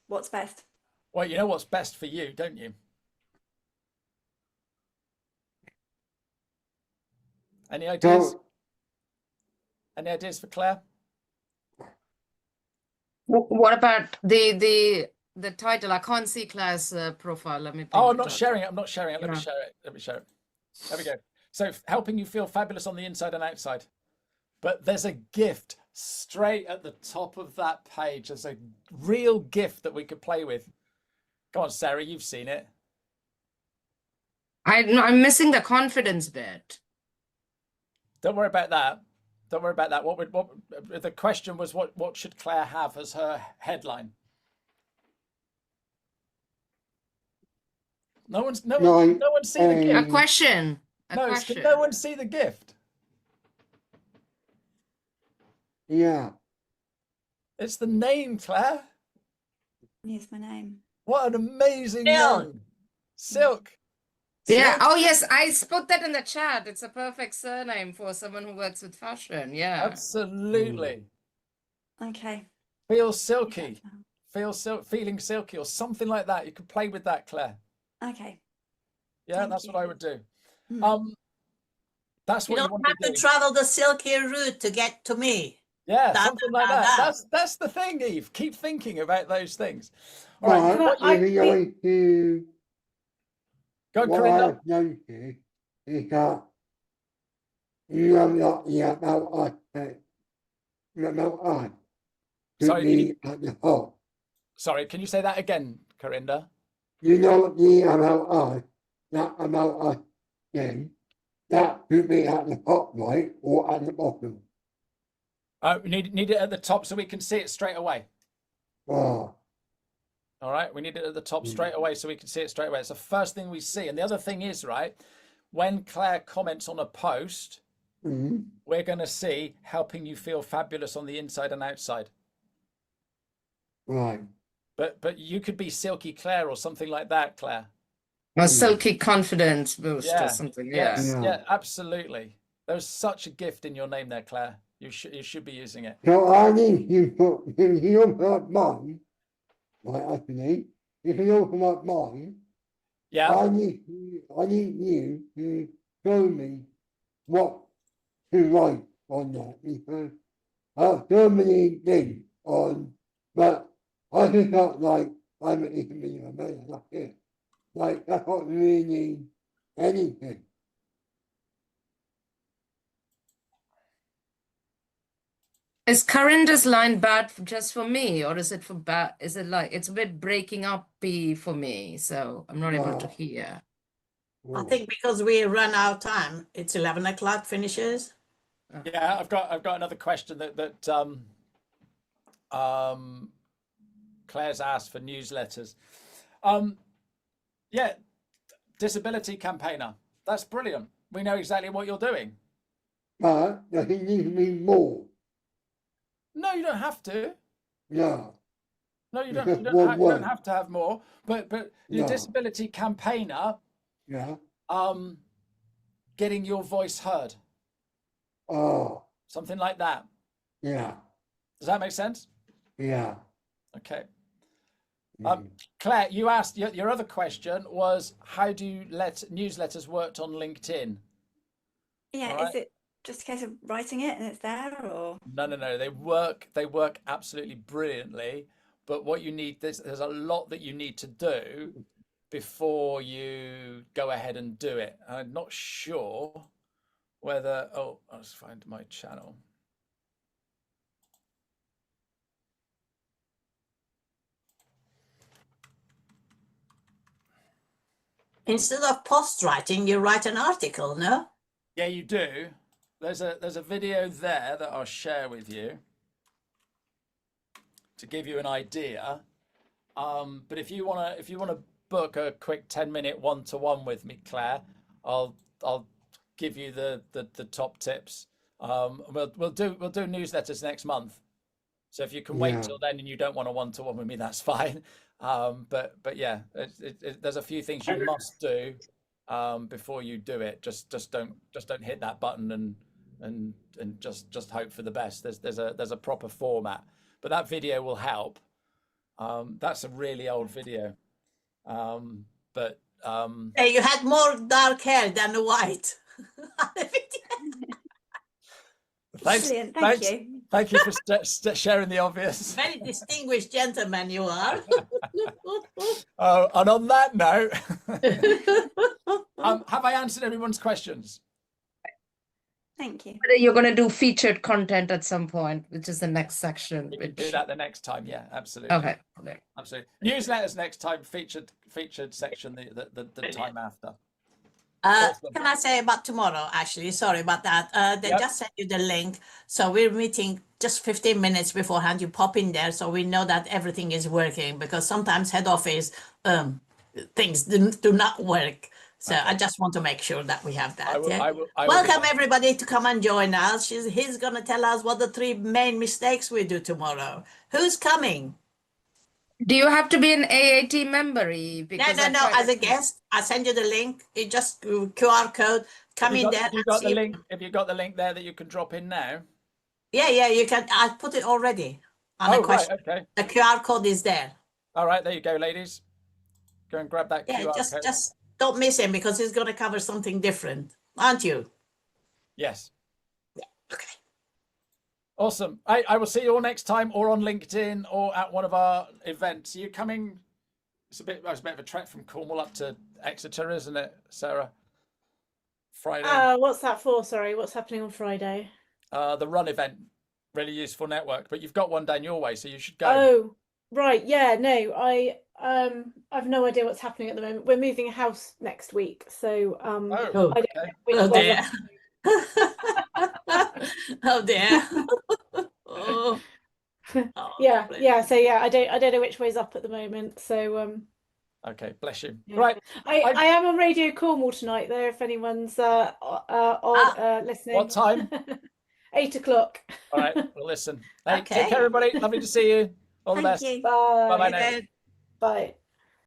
what's best. Well, you know what's best for you, don't you? Any ideas? So, Any ideas for Claire? What about the title? I can't see Claire's profile. Let me. Oh, I'm bring it not up. sharing it. I'm not sharing it. Let me Yeah. share it. Let me share it. There we go. So helping you feel fabulous on the inside and outside. But there's a gift straight at the top of that page. There's a real gift that we could play with. Go on, Sarah, you've seen it. I'm missing the confidence bit. Don't worry about that. Don't worry about that. What the question was, what should Claire have as her headline? No one's see the A gift. question. Can no one see the gift? Yeah. It's the name, Claire. Here's my name. What an amazing Silk. name. Silk. Yeah. Silk? Oh, yes. I put that in the chat. It's a perfect surname for someone who works with fashion. Yeah. Absolutely. Okay. Feel silky. Feeling silky or something like that. You could play with that, Claire. Okay. Yeah, that's what I would do. Mm. That's You what you don't want have to to do. travel the silky route to get to me. Yeah, Da, something da, like da, that. da. That's the thing, Eve. Keep thinking about those things. All right. But if you going to, Go, what Corinda. I've noticed is that you have not the amount I to Sorry, be at the top. sorry, can you say that again, Corinda? You know the amount that amount I then that could be at the top right or at the bottom. We need it at the top so we can see it straight away. Oh. All right, we need it at the top straight away so we can see it straight away. It's the first thing we see. And the other thing is, right, when Claire comments on a post, we're going to see helping you feel fabulous on the inside and outside. Right. But you could be Silky Claire or something like that, Claire. Or silky confidence boost or Yeah. something. Yes. Yeah. Yeah, absolutely. There's such a gift in your name there, Claire. You should be using it. So I need you to, if you open up mine, right, Anthony, if you open up mine, Yeah. I need you to show me what to write on that because I have so many things on, but I just felt like I haven't even been a man like it. Like that's not really anything. Is Corinda's line bad just for me, or is it for bad? Is it like it's a bit breaking up for me, so I'm not able to hear. I think because we run out of time, it's 11 o'clock finishes. Yeah, I've got another question that Claire's asked for newsletters. Yeah, disability campaigner. That's brilliant. We know exactly what you're doing. But does it need to be more? No, you don't have to. No. No, you don't. Because You don't one. have to have more. But your No. disability campaigner, Yeah. getting your voice heard. Oh. Something like that. Yeah. Does that make sense? Yeah. Okay. Claire, you asked your other question was how do you let newsletters work on LinkedIn? Yeah, Right. is it just a case of writing it and it's there, or? No. They work absolutely brilliantly. But what you need, there's a lot that you need to do before you go ahead and do it. I'm not sure whether. Oh, I'll just find my channel. Instead of post writing, you write an article, no? Yeah, you do. There's a video there that I'll share with you to give you an idea. But if you wanna book a quick 10-minute one-to-one with me, Claire, I'll give you the top tips. We'll do newsletters next month. So if you can wait till then and you don't want a one-to-one with me, that's fine. But yeah, there's a few things you must do before you do it. Just don't hit that button and just hope for the best. There's a proper format. But that video will help. That's a really old video. But Hey, you had more dark hair than white. thanks, Brilliant, thank you. Thank you for sharing the obvious. Very distinguished gentleman you are. Oh, and on that note, have I answered everyone's questions? Thank you. Whether you're going to do featured content at some point, which is the next section. We can do that the next time. Yeah, absolutely. Okay. Absolutely. Newsletters next time. Featured section the time after. Can I say about tomorrow, actually? Sorry about that. They just sent you the link. So we're meeting just 15 minutes beforehand. You pop in there so we know that everything is working because sometimes head office things do not work. So I just want to make sure that we have that. I will Welcome everybody to come and join us. He's going to tell us what the 3 main mistakes we do tomorrow. Who's coming? Do you have to be an AAT member, Eve? Because No. As a guest, I'll send you the link. You just QR code. Come in there. Have you got the link? Have you got the link there that you can drop in now? Yeah. You can. I put it already. On Oh, a question. right. Okay. The QR code is there. All right. There you go, ladies. Go and grab that QR code. Just don't miss him because he's going to cover something different, aren't you? Yes. Yeah. Okay. Awesome. I will see you all next time, or on LinkedIn, or at one of our events. Are you coming? It's a bit of a trek from Cornwall up to Exeter, isn't it, Sarah? Friday. What's that for? Sorry, what's happening on Friday? The run event, really useful network. But you've got one down your way, so you should go. Oh, right. Yeah. No, I've no idea what's happening at the moment. We're moving house next week, so I don't know which Oh one dear. I'm- Oh dear. Oh. Yeah. So yeah, I don't know which way's up at the moment. So Okay, bless you. yeah. Right. I am on Radio Cornwall tonight though, if anyone's listening. What time? 8 o'clock. All right, well, listen. Hey, Okay. take care, everybody. Lovely to see you. All the Thank best. you. Bye. Bye-bye now. Bye.